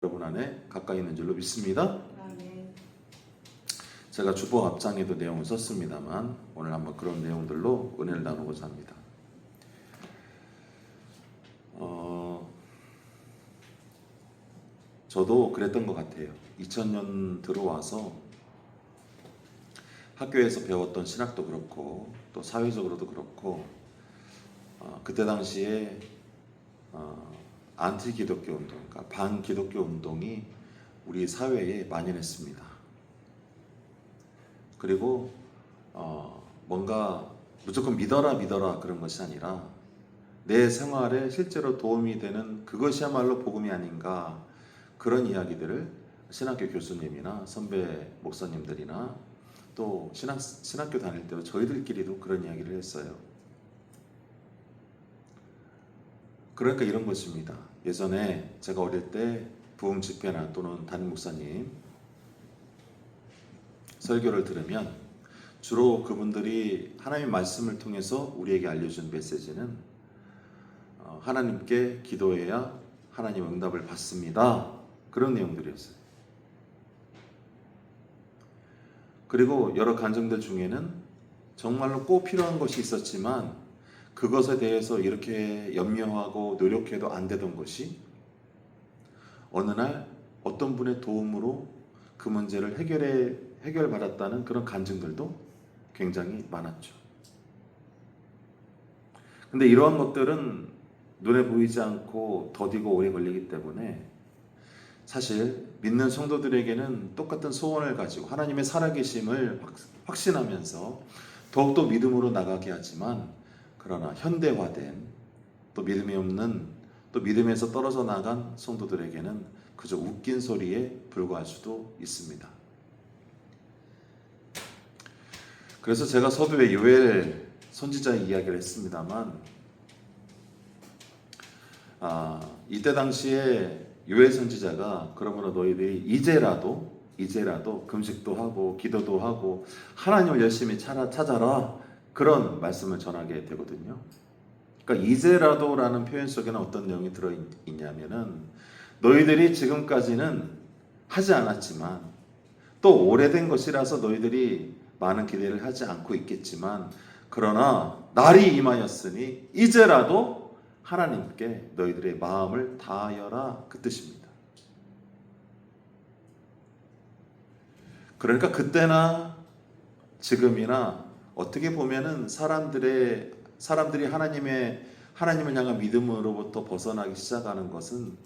여러분 안에 가까이 있는 줄로 믿습니다. 아멘. 제가 주보 앞장에도 내용을 썼습니다만 오늘 한번 그런 내용들로 은혜를 나누고자 합니다. 저도 그랬던 것 같아요. 2000년 들어와서 학교에서 배웠던 신학도 그렇고 또 사회적으로도 그렇고 그때 당시에 안티 기독교 운동, 그러니까 반기독교 운동이 우리 사회에 만연했습니다. 그리고 뭔가 무조건 믿어라 그런 것이 아니라 내 생활에 실제로 도움이 되는 그것이야말로 복음이 아닌가, 그런 이야기들을 신학교 교수님이나 선배 목사님들이나 또 신학교 다닐 때도 저희들끼리도 그런 이야기를 했어요. 그러니까 이런 것입니다. 예전에 제가 어릴 때 부흥 집회나 또는 담임 목사님 설교를 들으면 주로 그분들이 하나님의 말씀을 통해서 우리에게 알려준 메시지는 하나님께 기도해야 하나님 응답을 받습니다, 그런 내용들이었어요. 그리고 여러 간증들 중에는 정말로 꼭 필요한 것이 있었지만 그것에 대해서 이렇게 염려하고 노력해도 안 되던 것이 어느 날 어떤 분의 도움으로 그 문제를 해결받았다는 그런 간증들도 굉장히 많았죠. 근데 이러한 것들은 눈에 보이지 않고 더디고 오래 걸리기 때문에 사실 믿는 성도들에게는 똑같은 소원을 가지고 하나님의 살아계심을 확신하면서 더욱더 믿음으로 나가게 하지만, 그러나 현대화된 또 믿음이 없는 또 믿음에서 떨어져 나간 성도들에게는 그저 웃긴 소리에 불과할 수도 있습니다. 그래서 제가 서두에 요엘 선지자의 이야기를 했습니다만 이때 당시에 요엘 선지자가 그러므로 너희들이 이제라도 금식도 하고 기도도 하고 하나님을 열심히 찾아라, 그런 말씀을 전하게 되거든요. 그러니까 이제라도라는 표현 속에는 어떤 내용이 들어있냐면은 너희들이 지금까지는 하지 않았지만 또 오래된 것이라서 너희들이 많은 기대를 하지 않고 있겠지만 그러나 날이 임하였으니 이제라도 하나님께 너희들의 마음을 다하여라, 그 뜻입니다. 그러니까 그때나 지금이나 어떻게 보면은 사람들이 하나님을 향한 믿음으로부터 벗어나기 시작하는 것은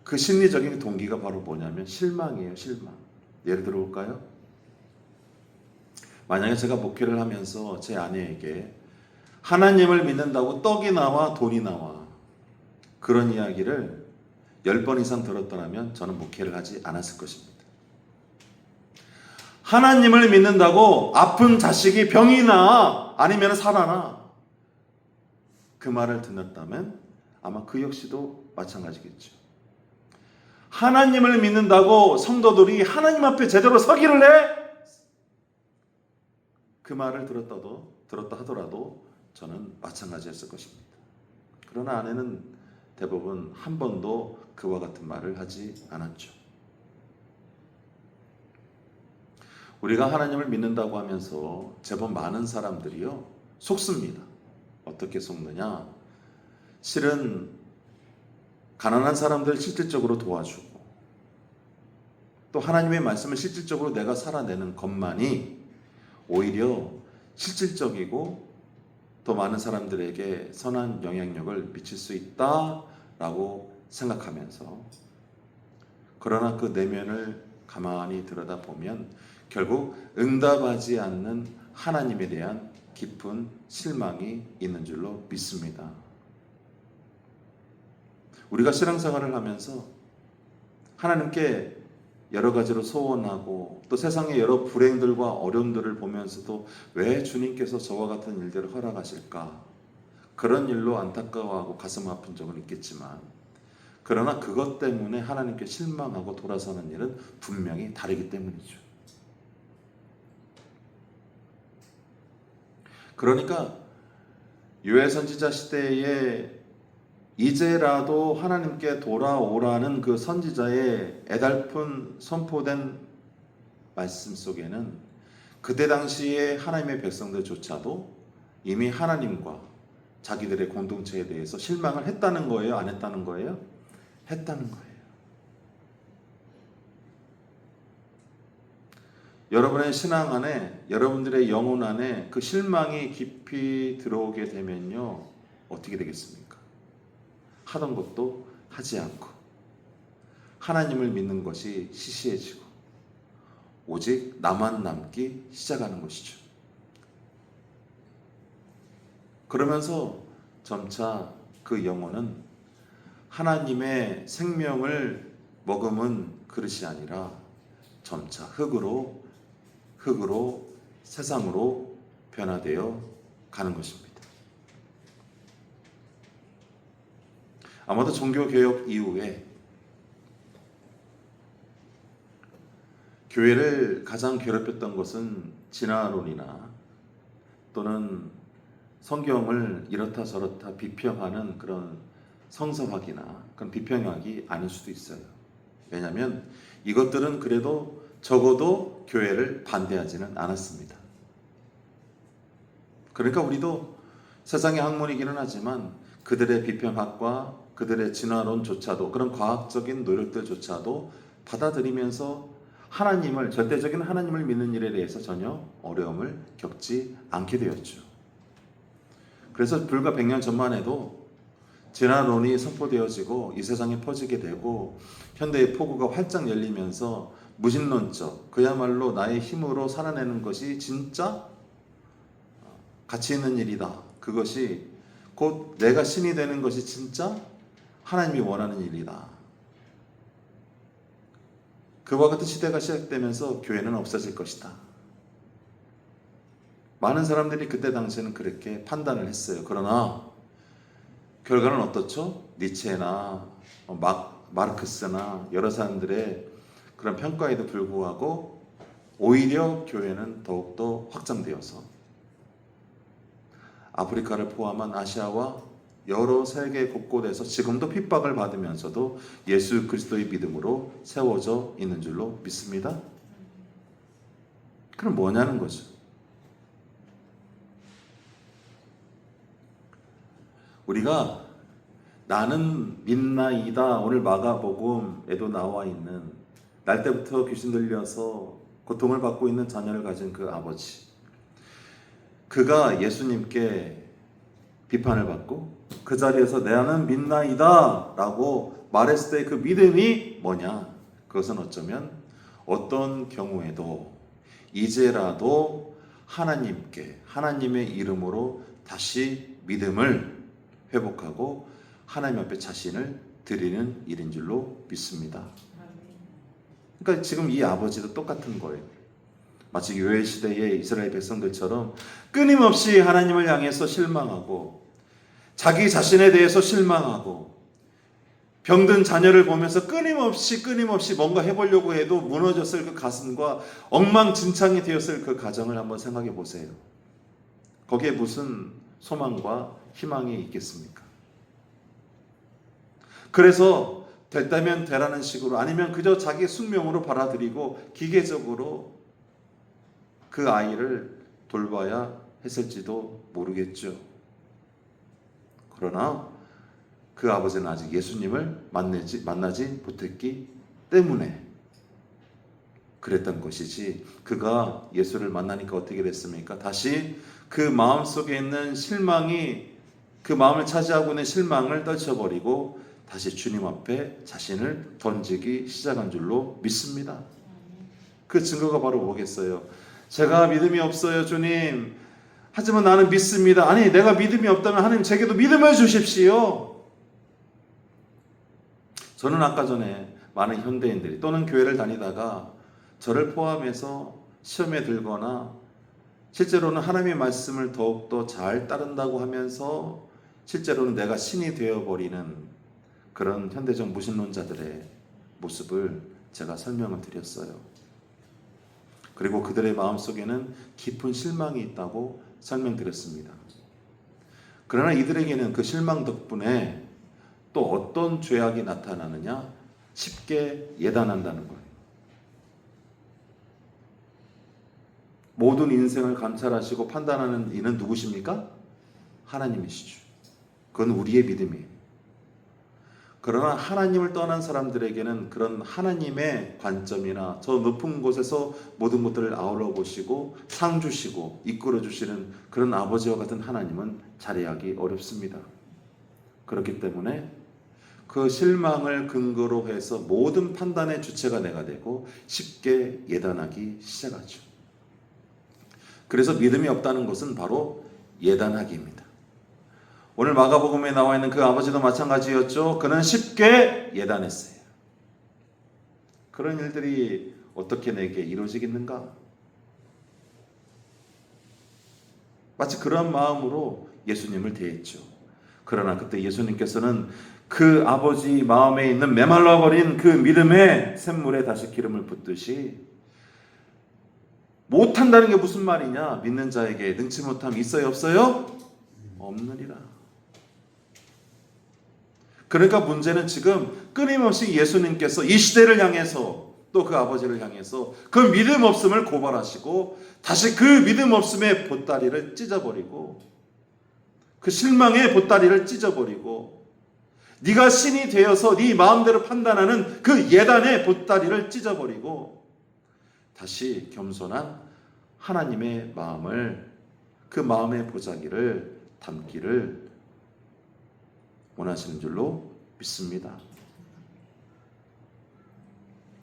그 심리적인 동기가 바로 뭐냐면 실망이에요. 실망. 예를 들어 볼까요? 만약에 제가 목회를 하면서 제 아내에게 하나님을 믿는다고 떡이 나와 돈이 나와, 그런 이야기를 10번 이상 들었더라면 저는 목회를 하지 않았을 것입니다. 하나님을 믿는다고 아픈 자식이 병이 나 아니면 살아나, 그 말을 듣는다면 아마 그 역시도 마찬가지겠죠. 하나님을 믿는다고 성도들이 하나님 앞에 제대로 서기를 해, 그 말을 들었다 하더라도 저는 마찬가지였을 것입니다. 그러나 아내는 대부분 한 번도 그와 같은 말을 하지 않았죠. 우리가 하나님을 믿는다고 하면서 제법 많은 사람들이요 속습니다. 어떻게 속느냐? 실은 가난한 사람들을 실질적으로 도와주고 또 하나님의 말씀을 실질적으로 내가 살아내는 것만이 오히려 실질적이고 더 많은 사람들에게 선한 영향력을 미칠 수 있다라고 생각하면서, 그러나 그 내면을 가만히 들여다보면 결국 응답하지 않는 하나님에 대한 깊은 실망이 있는 줄로 믿습니다. 우리가 신앙생활을 하면서 하나님께 여러 가지로 소원하고 또 세상의 여러 불행들과 어려움들을 보면서도 왜 주님께서 저와 같은 일들을 허락하실까, 그런 일로 안타까워하고 가슴 아픈 적은 있겠지만, 그러나 그것 때문에 하나님께 실망하고 돌아서는 일은 분명히 다르기 때문이죠. 그러니까 요엘 선지자 시대에 이제라도 하나님께 돌아오라는 그 선지자의 애달픈 선포된 말씀 속에는 그때 당시에 하나님의 백성들조차도 이미 하나님과 자기들의 공동체에 대해서 실망을 했다는 거예요? 안 했다는 거예요? 했다는 거예요. 여러분의 신앙 안에, 여러분들의 영혼 안에 그 실망이 깊이 들어오게 되면요, 어떻게 되겠습니까? 하던 것도 하지 않고 하나님을 믿는 것이 시시해지고 오직 나만 남기 시작하는 것이죠. 그러면서 점차 그 영혼은 하나님의 생명을 머금은 그릇이 아니라 점차 흙으로 세상으로 변화되어 가는 것입니다. 아마도 종교개혁 이후에 교회를 가장 괴롭혔던 것은 진화론이나 또는 성경을 이렇다 저렇다 비평하는 그런 성서학이나 그런 비평학이 아닐 수도 있어요. 왜냐하면 이것들은 그래도 적어도 교회를 반대하지는 않았습니다. 그러니까 우리도 세상의 학문이기는 하지만 그들의 비평학과 그들의 진화론조차도 그런 과학적인 노력들조차도 받아들이면서 하나님을, 절대적인 하나님을 믿는 일에 대해서 전혀 어려움을 겪지 않게 되었죠. 그래서 불과 100년 전만 해도 진화론이 선포되어지고 이 세상에 퍼지게 되고 현대의 포구가 활짝 열리면서 무신론적, 그야말로 나의 힘으로 살아내는 것이 진짜 가치 있는 일이다. 그것이 곧 내가 신이 되는 것이 진짜 하나님이 원하는 일이다. 그와 같은 시대가 시작되면서 교회는 없어질 것이다. 많은 사람들이 그때 당시에는 그렇게 판단을 했어요. 그러나 결과는 어떻죠? 니체나 마르크스나 여러 사람들의 그런 평가에도 불구하고 오히려 교회는 더욱더 확장되어서 아프리카를 포함한 아시아와 여러 세계 곳곳에서 지금도 핍박을 받으면서도 예수 그리스도의 믿음으로 세워져 있는 줄로 믿습니다. 그럼 뭐냐는 거죠. 우리가 나는 믿나이다, 오늘 마가복음에도 나와 있는 날 때부터 귀신 들려서 고통을 받고 있는 자녀를 가진 그 아버지, 그가 예수님께 비판을 받고 그 자리에서 나는 믿나이다 라고 말했을 때 그 믿음이 뭐냐? 그것은 어쩌면 어떤 경우에도 이제라도 하나님께, 하나님의 이름으로 다시 믿음을 회복하고 하나님 앞에 자신을 드리는 일인 줄로 믿습니다. 그러니까 지금 이 아버지도 똑같은 거예요. 마치 요엘 시대의 이스라엘 백성들처럼 끊임없이 하나님을 향해서 실망하고 자기 자신에 대해서 실망하고 병든 자녀를 보면서 끊임없이 뭔가 해보려고 해도 무너졌을 그 가슴과 엉망진창이 되었을 그 가정을 한번 생각해 보세요. 거기에 무슨 소망과 희망이 있겠습니까? 그래서 됐다면 되라는 식으로, 아니면 그저 자기 숙명으로 받아들이고 기계적으로 그 아이를 돌봐야 했을지도 모르겠죠. 그러나 그 아버지는 아직 예수님을 만나지 못했기 때문에 그랬던 것이지, 그가 예수를 만나니까 어떻게 됐습니까? 다시 그 마음속에 있는 실망이, 그 마음을 차지하고 있는 실망을 떨쳐버리고 다시 주님 앞에 자신을 던지기 시작한 줄로 믿습니다. 그 증거가 바로 뭐겠어요? 제가 믿음이 없어요, 주님. 하지만 나는 믿습니다. 아니, 내가 믿음이 없다면 하나님 제게도 믿음을 주십시오. 저는 아까 전에 많은 현대인들이 또는 교회를 다니다가 저를 포함해서 시험에 들거나 실제로는 하나님의 말씀을 더욱더 잘 따른다고 하면서 실제로는 내가 신이 되어버리는 그런 현대적 무신론자들의 모습을 제가 설명을 드렸어요. 그리고 그들의 마음속에는 깊은 실망이 있다고 설명드렸습니다. 그러나 이들에게는 그 실망 덕분에 또 어떤 죄악이 나타나느냐? 쉽게 예단한다는 거예요. 모든 인생을 감찰하시고 판단하는 이는 누구십니까? 하나님이시죠. 그건 우리의 믿음이에요. 그러나 하나님을 떠난 사람들에게는 그런 하나님의 관점이나 저 높은 곳에서 모든 것들을 아우러 보시고 상 주시고 이끌어 주시는 그런 아버지와 같은 하나님은 자리하기 어렵습니다. 그렇기 때문에 그 실망을 근거로 해서 모든 판단의 주체가 내가 되고 쉽게 예단하기 시작하죠. 그래서 믿음이 없다는 것은 바로 예단하기입니다. 오늘 마가복음에 나와 있는 그 아버지도 마찬가지였죠. 그는 쉽게 예단했어요. 그런 일들이 어떻게 내게 이루어지겠는가? 마치 그런 마음으로 예수님을 대했죠. 그러나 그때 예수님께서는 그 아버지 마음에 있는 메말라 버린 그 믿음의 샘물에 다시 기름을 붓듯이 못한다는 게 무슨 말이냐? 믿는 자에게 능치 못함이 있어요? 없어요? 없느니라. 그러니까 문제는 지금 끊임없이 예수님께서 이 시대를 향해서 또 그 아버지를 향해서 그 믿음 없음을 고발하시고 다시 그 믿음 없음의 보따리를 찢어버리고 그 실망의 보따리를 찢어버리고 네가 신이 되어서 네 마음대로 판단하는 그 예단의 보따리를 찢어버리고 다시 겸손한 하나님의 마음을 그 마음의 보자기를 담기를 원하시는 줄로 믿습니다.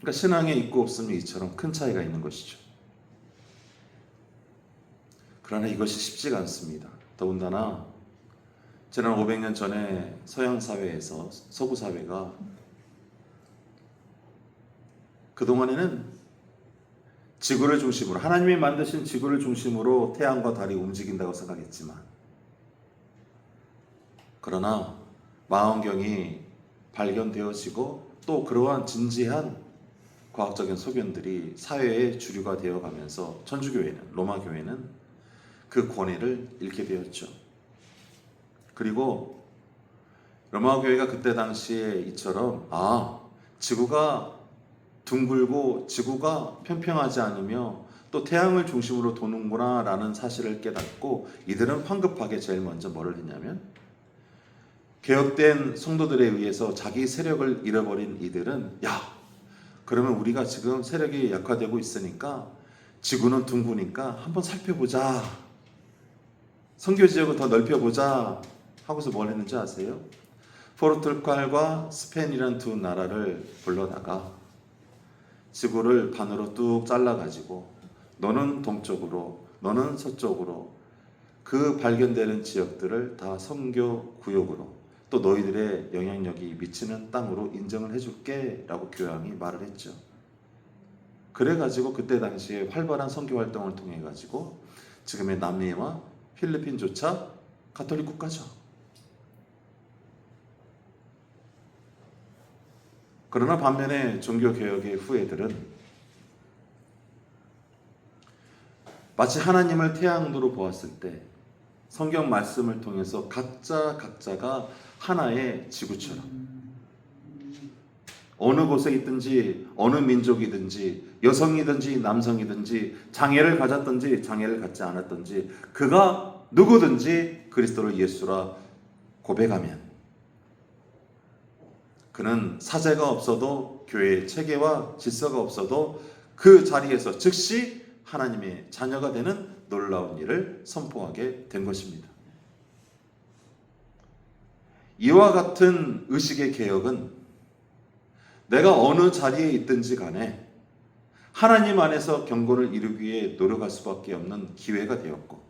그러니까 신앙에 있고 없음이 이처럼 큰 차이가 있는 것이죠. 그러나 이것이 쉽지가 않습니다. 더군다나 지난 500년 전에 서양 사회에서 서구 사회가 그동안에는 지구를 중심으로 하나님이 만드신 지구를 중심으로 태양과 달이 움직인다고 생각했지만 그러나 망원경이 발견되어지고 또 그러한 진지한 과학적인 소견들이 사회의 주류가 되어가면서 천주교회는 로마 교회는 그 권위를 잃게 되었죠. 그리고 로마 교회가 그때 당시에 이처럼 지구가 둥글고 지구가 평평하지 않으며 또 태양을 중심으로 도는구나 라는 사실을 깨닫고 이들은 황급하게 제일 먼저 뭐를 했냐면 개혁된 성도들에 의해서 자기 세력을 잃어버린 이들은 그러면 우리가 지금 세력이 약화되고 있으니까 지구는 둥그니까 한번 살펴보자. 선교 지역을 더 넓혀보자 하고서 뭘 했는지 아세요? 포르투갈과 스페인이라는 두 나라를 불러다가 지구를 반으로 뚝 잘라가지고 너는 동쪽으로 너는 서쪽으로 그 발견되는 지역들을 다 선교 구역으로 또 너희들의 영향력이 미치는 땅으로 인정을 해줄게 라고 교황이 말을 했죠. 그래가지고 그때 당시에 활발한 선교 활동을 통해 가지고 지금의 남미와 필리핀조차 가톨릭 국가죠. 그러나 반면에 종교개혁의 후예들은 마치 하나님을 태양으로 보았을 때 성경 말씀을 통해서 각자가 하나의 지구처럼 어느 곳에 있든지 어느 민족이든지 여성이든지 남성이든지 장애를 가졌든지 장애를 갖지 않았든지 그가 누구든지 그리스도를 예수라 고백하면 그는 사제가 없어도 교회의 체계와 질서가 없어도 그 자리에서 즉시 하나님의 자녀가 되는 놀라운 일을 선포하게 된 것입니다. 이와 같은 의식의 개혁은 내가 어느 자리에 있든지 간에 하나님 안에서 경건을 이루기 위해 노력할 수밖에 없는 기회가 되었고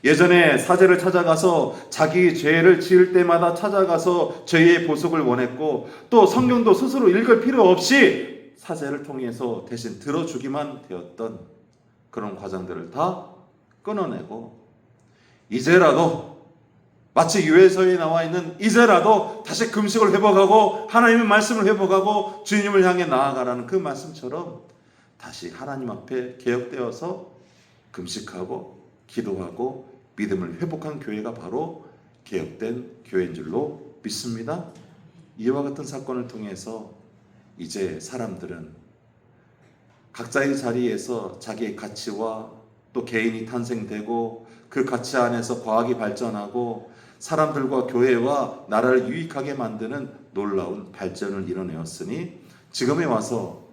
예전에 사제를 찾아가서 자기 죄를 지을 때마다 찾아가서 죄의 보속을 원했고 또 성경도 스스로 읽을 필요 없이 사제를 통해서 대신 들어주기만 되었던 그런 과정들을 다 끊어내고 이제라도 마치 유해서에 나와 있는 이제라도 다시 금식을 회복하고 하나님의 말씀을 회복하고 주님을 향해 나아가라는 그 말씀처럼 다시 하나님 앞에 개혁되어서 금식하고 기도하고 믿음을 회복한 교회가 바로 개혁된 교회인 줄로 믿습니다. 이와 같은 사건을 통해서 이제 사람들은 각자의 자리에서 자기의 가치와 또 개인이 탄생되고 그 가치 안에서 과학이 발전하고 사람들과 교회와 나라를 유익하게 만드는 놀라운 발전을 이뤄내었으니 지금에 와서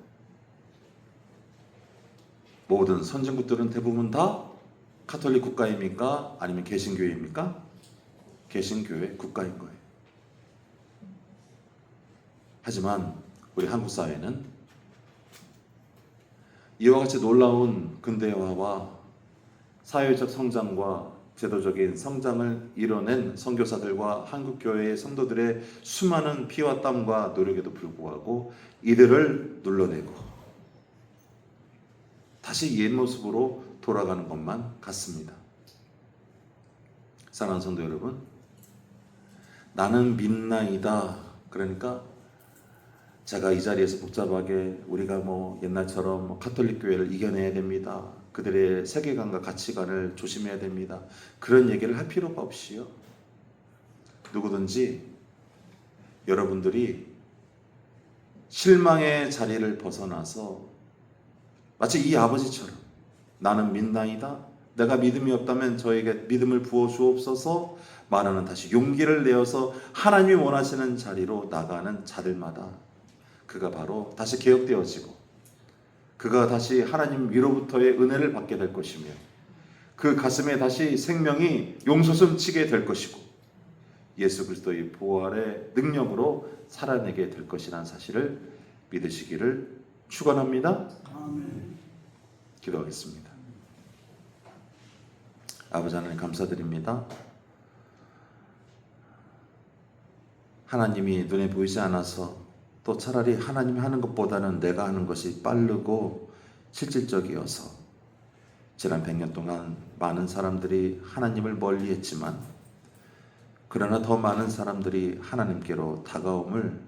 모든 선진국들은 대부분 다 카톨릭 국가입니까? 아니면 개신교회입니까? 개신교회 국가인 거예요. 하지만 우리 한국 사회는 이와 같이 놀라운 근대화와 사회적 성장과 제도적인 성장을 이뤄낸 선교사들과 한국교회의 성도들의 수많은 피와 땀과 노력에도 불구하고 이들을 눌러내고 다시 옛 모습으로 돌아가는 것만 같습니다. 사랑하는 성도 여러분, 나는 믿나이다. 그러니까 제가 이 자리에서 복잡하게 우리가 옛날처럼 카톨릭 교회를 이겨내야 됩니다. 그들의 세계관과 가치관을 조심해야 됩니다. 그런 얘기를 할 필요가 없이요. 누구든지 여러분들이 실망의 자리를 벗어나서 마치 이 아버지처럼 나는 믿나이다. 내가 믿음이 없다면 저에게 믿음을 부어 주옵소서 말하는 다시 용기를 내어서 하나님이 원하시는 자리로 나가는 자들마다 그가 바로 다시 개혁되어지고 그가 다시 하나님 위로부터의 은혜를 받게 될 것이며 그 가슴에 다시 생명이 용솟음 치게 될 것이고 예수 그리스도의 부활의 능력으로 살아내게 될 것이라는 사실을 믿으시기를 축원합니다. 아멘. 기도하겠습니다. 아버지 하나님 감사드립니다. 하나님이 눈에 보이지 않아서 또 차라리 하나님이 하는 것보다는 내가 하는 것이 빠르고 실질적이어서 지난 100년 동안 많은 사람들이 하나님을 멀리했지만 그러나 더 많은 사람들이 하나님께로 다가옴을